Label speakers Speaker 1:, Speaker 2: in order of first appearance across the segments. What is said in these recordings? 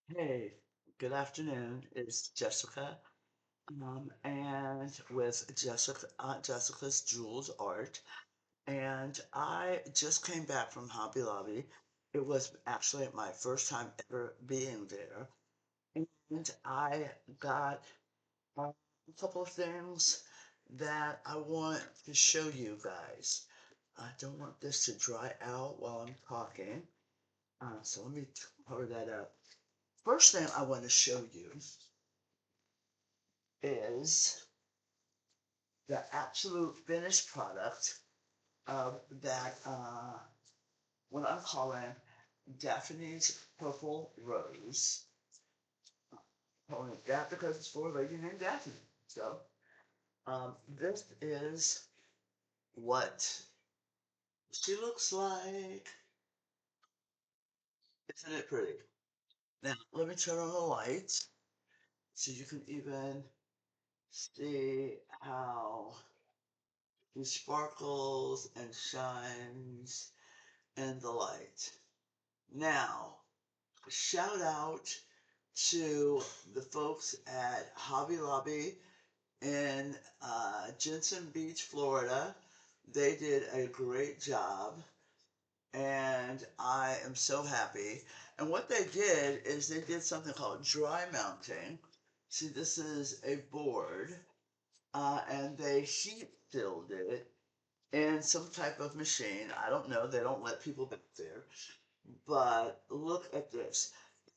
Speaker 1: Hey, good afternoon. It's Jessica, and with Jessica's Jewels Art, and I just came back from Hobby Lobby. It was actually my first time ever being there, and I got a couple of things that I want to show you guys. I don't want this to dry out while I'm talking, so let me cover that up. First thing I want to show you is the absolute finished product of that, what I'm calling Daphne's Purple Rose. I'm calling it that because it's for a lady named Daphne. So, this is what she looks like. Isn't it pretty? Now, let me turn on the lights so you can even see how it sparkles and shines in the light. Now, shout out to the folks at Hobby Lobby in Jensen Beach, Florida. They did a great job, and I am so happy. And what they did is they did something called dry mounting. See, this is a board, and they heat filled it in some type of machine. I don't know, they don't let people back there. But look at this.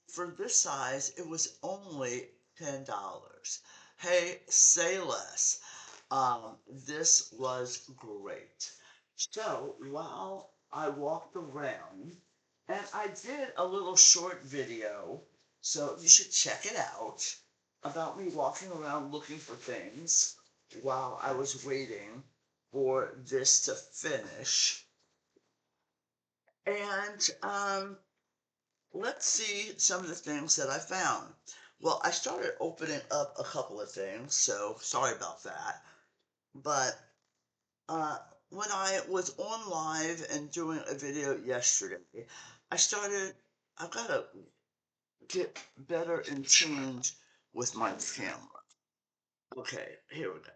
Speaker 1: For this size, it was only $10. Hey, say less. This was great. So while I walked around, and I did a little short video, so you should check it out, about me walking around looking for things while I was waiting for this to finish. And let's see some of the things that I found. Well, I started opening up a couple of things, so sorry about that. But uh, when I was on live and doing a video yesterday, I started, I've got to get better in tune with my camera. Okay, here we go.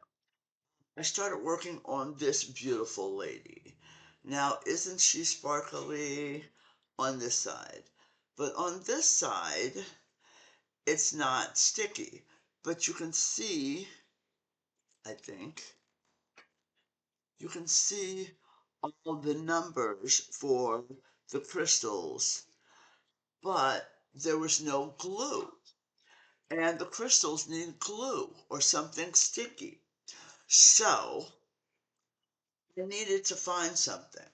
Speaker 1: I started working on this beautiful lady. Now, isn't she sparkly on this side? But on this side, it's not sticky, but you can see, I think, you can see all the numbers for the crystals, but there was no glue. And the crystals need glue or something sticky. So I needed to find something.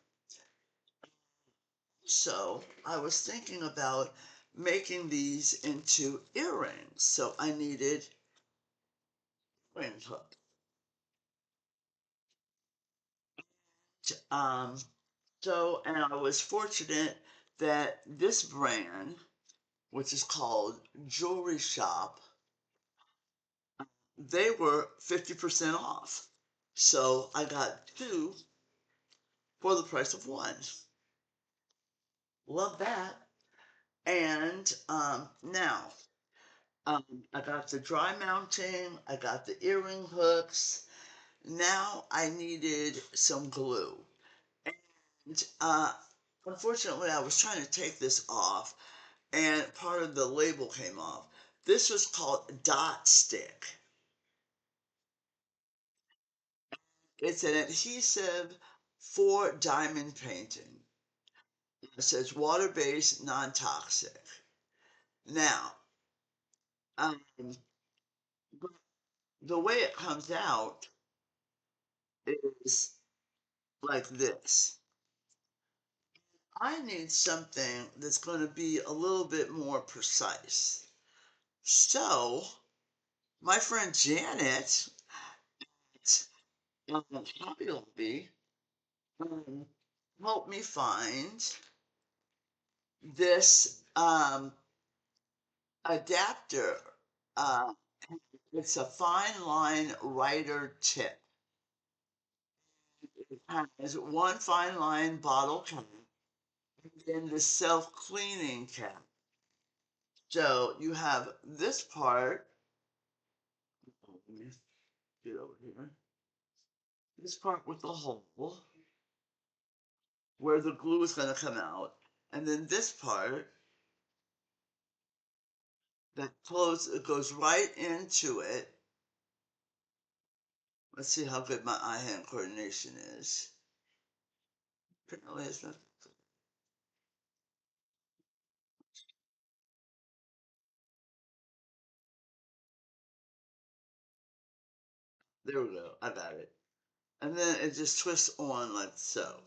Speaker 1: So I was thinking about making these into earrings. So I needed earring hook. Um, and I was fortunate that this brand, which is called Jewelry Shop, they were 50% off. So I got two for the price of one. Love that. And now I got the dry mounting, I got the earring hooks. Now I needed some glue. And unfortunately, I was trying to take this off and part of the label came off. This was called Dotz Stick. It's an adhesive for diamond painting. It says water-based, non-toxic. Now, um, the way it comes out is like this. I need something that's going to be a little bit more precise. So, my friend Janet Hobby Lobby um, helped me find this adapter. Uh, it's a fine line writer tip. It has one fine line bottle cap and then the self cleaning cap. So you have this part. Let me get over here. This part with the hole where the glue is going to come out, and then this part that close it goes right into it. Let's see how good my eye-hand coordination is. Apparently it's not. There we go. I got it. And then it just twists on like so.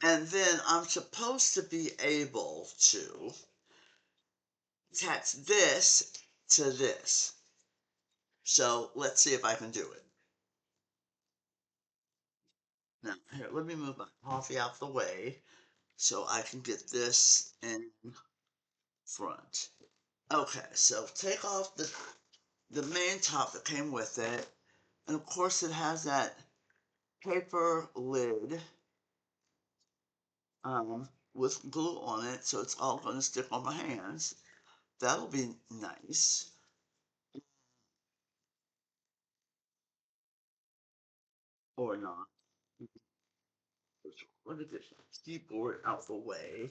Speaker 1: And then I'm supposed to be able to attach this to this. So let's see if I can do it. Now, here, let me move my coffee out the way so I can get this in front. Okay, so take off the main top that came with it. And of course it has that paper lid with glue on it, so it's all going to stick on my hands. That'll be nice. Or not. Let me get the keyboard out the way.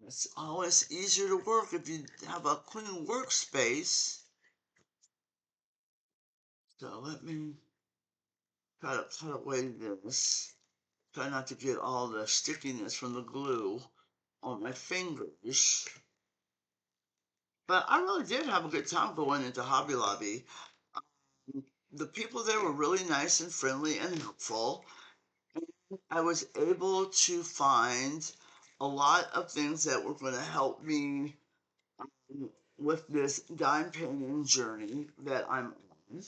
Speaker 1: It's always easier to work if you have a clean workspace. So let me try to cut away this. Try not to get all the stickiness from the glue on my fingers. But I really did have a good time going into Hobby Lobby. The people there were really nice and friendly and helpful. I was able to find a lot of things that were going to help me with this dime painting journey that I'm on.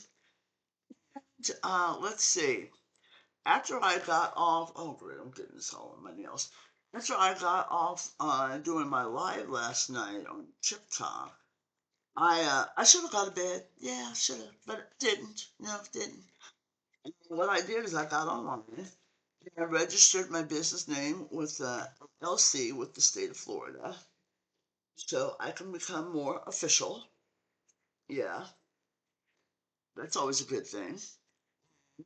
Speaker 1: Let's see. After I got off, oh great, I'm getting this all on my nails. After I got off doing my live last night on TikTok, I should have got to bed. Yeah, I should have, but didn't. No, didn't. What I did is I got online and I registered my business name with LC with the state of Florida, so I can become more official. Yeah, that's always a good thing.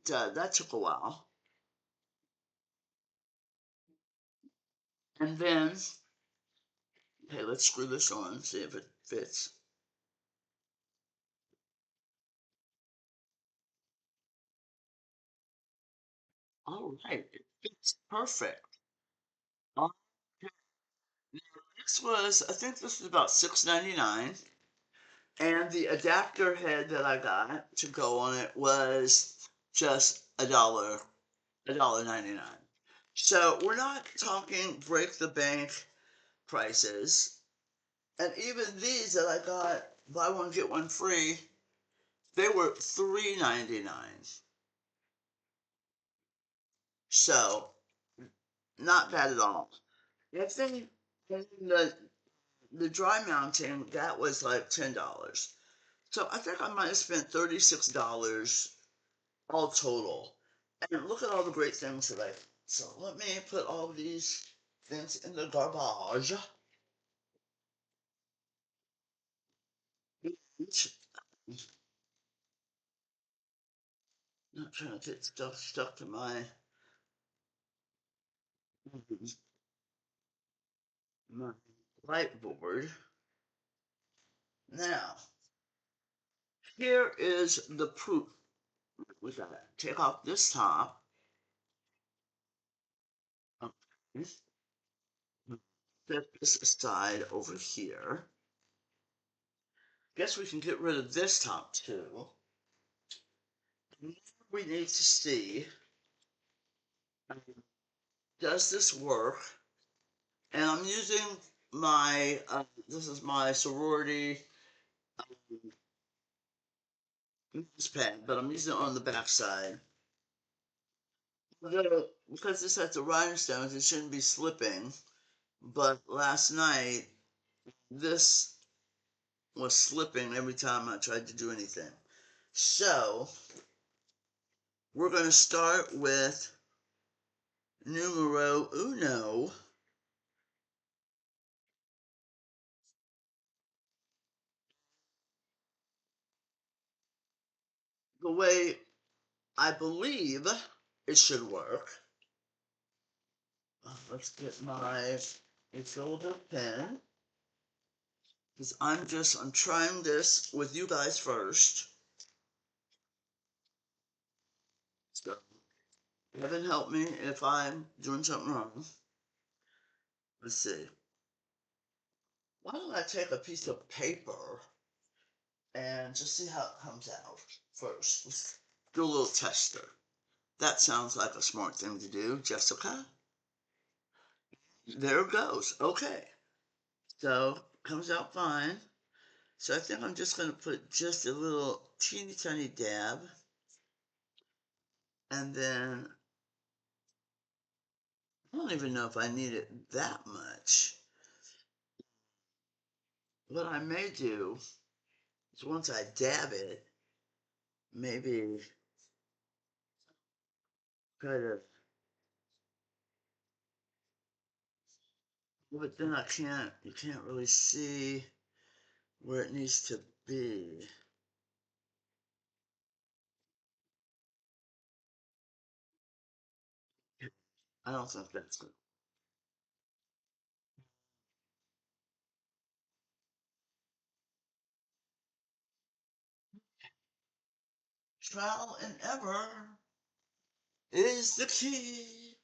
Speaker 1: That took a while, and then hey, let's screw this on, see if it fits. All right, it fits perfect. Okay. I think this was about $6.99, and the adapter head that I got to go on it was just $1.99. So we're not talking break the bank prices. And even these that I got buy one get one free, they were $3.99. So not bad at all. I think the dry mounting that was like $10. So I think I might have spent $36 all total. And look at all the great things that I. So let me put all these things in the garbage. Not trying to get stuff stuck to my whiteboard. Now, here is the proof. We gotta take off this top. Okay. Set this aside over here. Guess we can get rid of this top too. We need to see, does this work? And I'm using this is my sorority this pen, but I'm using it on the back side. Because this has the rhinestones, it shouldn't be slipping. But last night, this was slipping every time I tried to do anything. So, we're going to start with numero uno. the way I believe it should work. Let's get my refillable pen. Because I'm trying this with you guys first. So, heaven help me if I'm doing something wrong. Let's see. Why don't I take a piece of paper and just see how it comes out first? Let's do a little tester. That sounds like a smart thing to do, Jessica. There it goes. Okay. So, comes out fine. So I think I'm just going to put just a little teeny tiny dab. And then, I don't even know if I need it that much. What I may do is once I dab it, maybe try to, but then you can't really see where it needs to be. I don't think that's good. Trial and error is the key.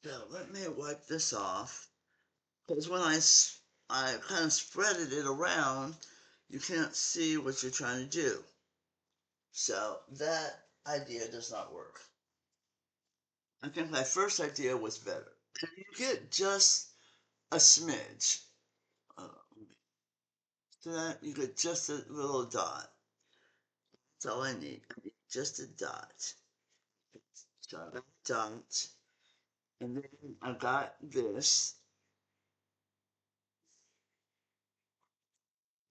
Speaker 1: So let me wipe this off. Because when I kind of spreaded it around, you can't see what you're trying to do. So that idea does not work. I think my first idea was better. And you get just a smidge. Uh, so that you get just a little dot. That's all I need. I need just a dot. So I got a dot. And then I got this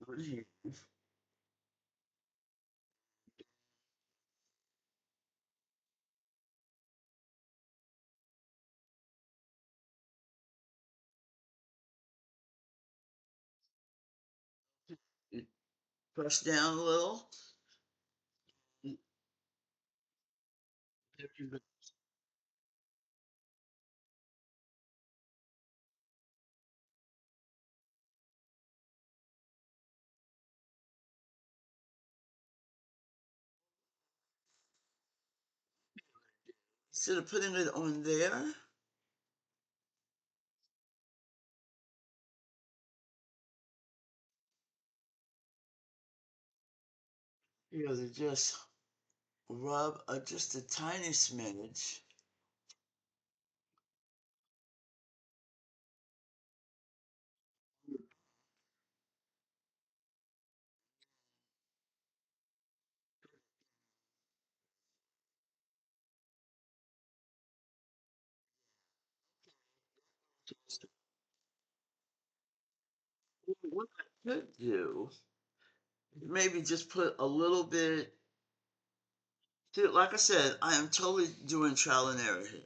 Speaker 1: on here. You press down a little. There you go. Instead of putting it on there, you know, just rub just a tiny smidge. What I could do is maybe just put a little bit. See, like I said, I am totally doing trial and error here.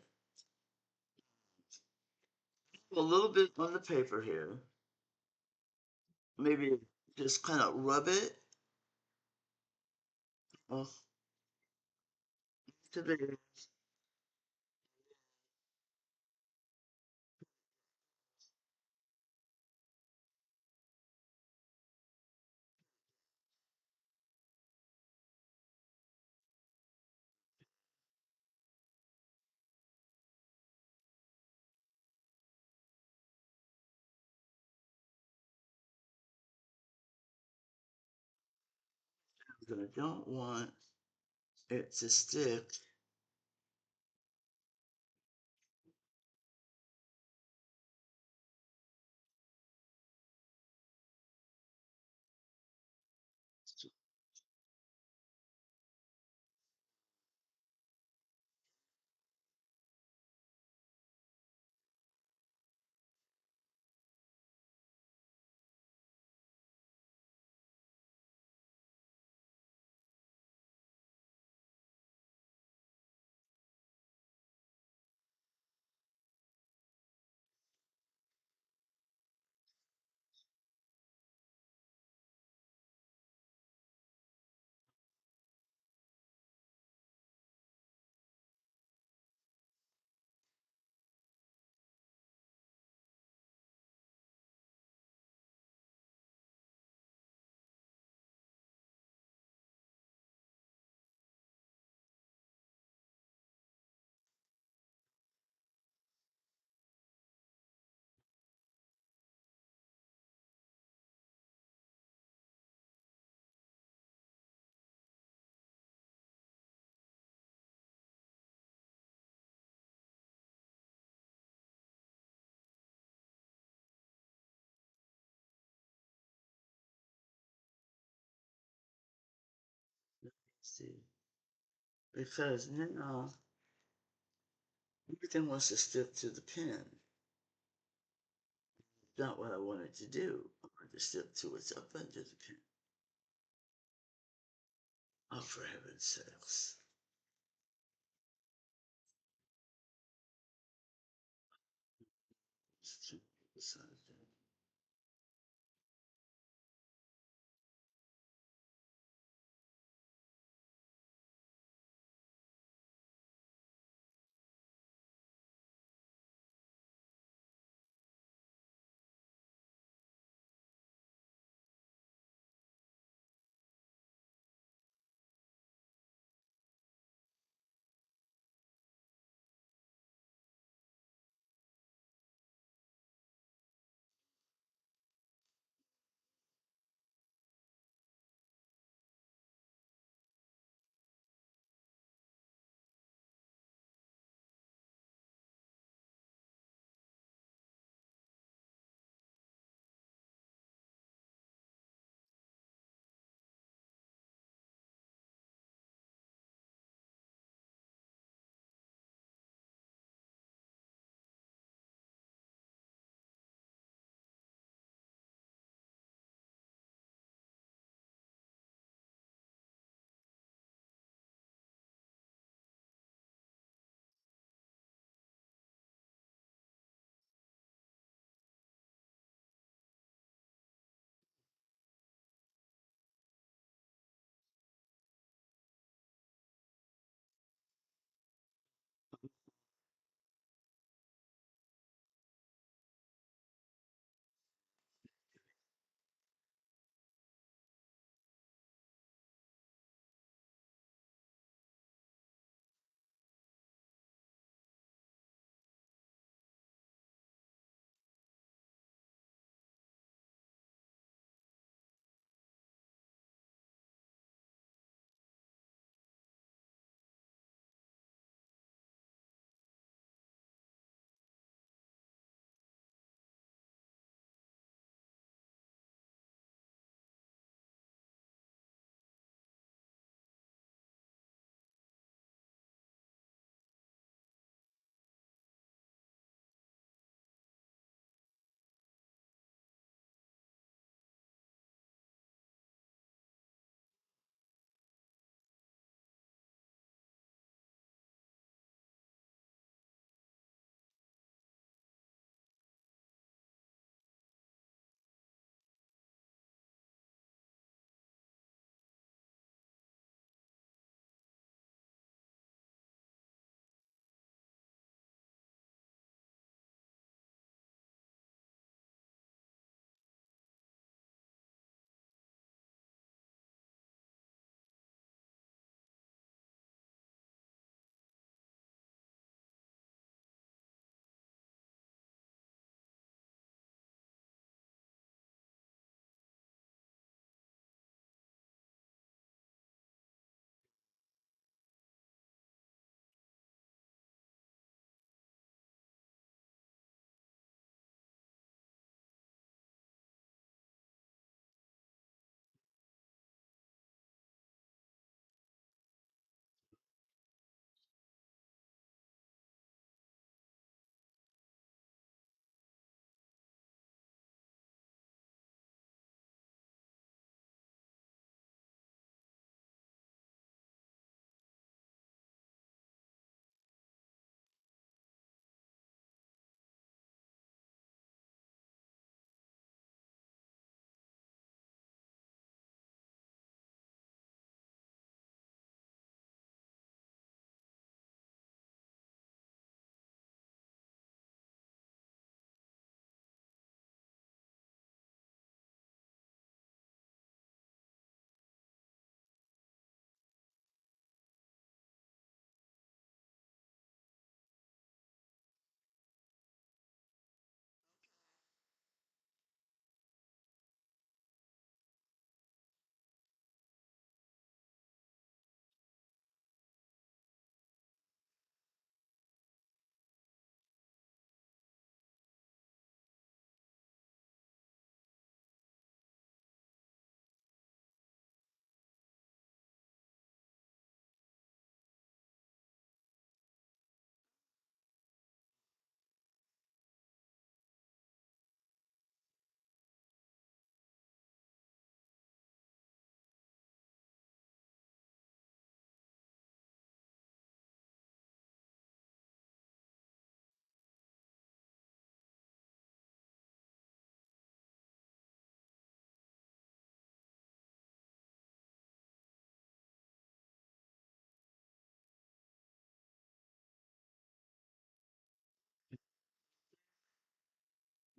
Speaker 1: A little bit on the paper here. Maybe just kind of rub it off to the. I don't want it to stick. See, because now everything wants to stick to the pen. Not what I wanted to do. I wanted to stick to what's up under the pen. Oh, for heaven's sakes.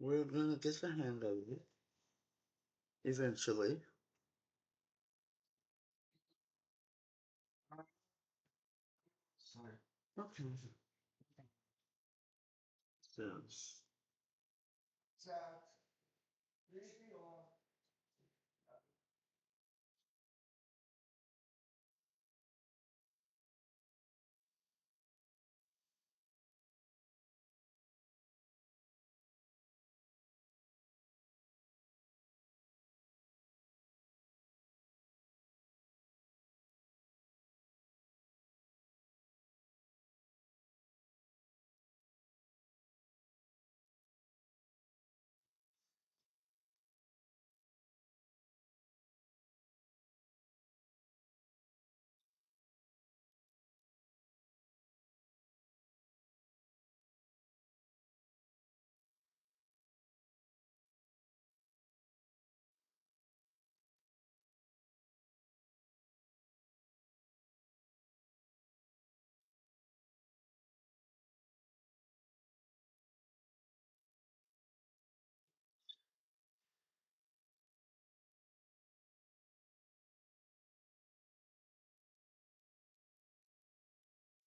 Speaker 1: We're gonna get the hang of it eventually. Sorry. Okay. So,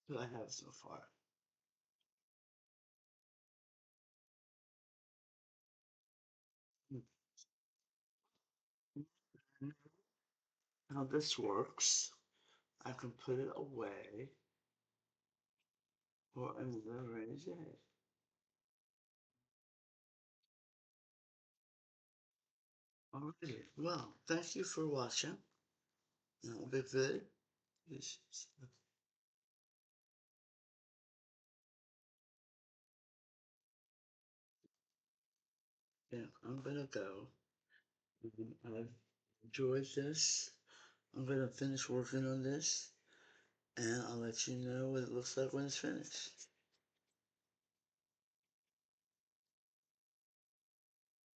Speaker 1: what I have so far. How this works, I can put it away for another rainy day. Alrighty, well, thank you for watching. That'll be good. This yeah, I'm gonna go. I've enjoyed this. I'm gonna finish working on this, and I'll let you know what it looks like when it's finished.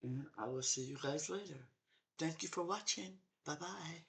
Speaker 1: And I will see you guys later. Thank you for watching. Bye bye.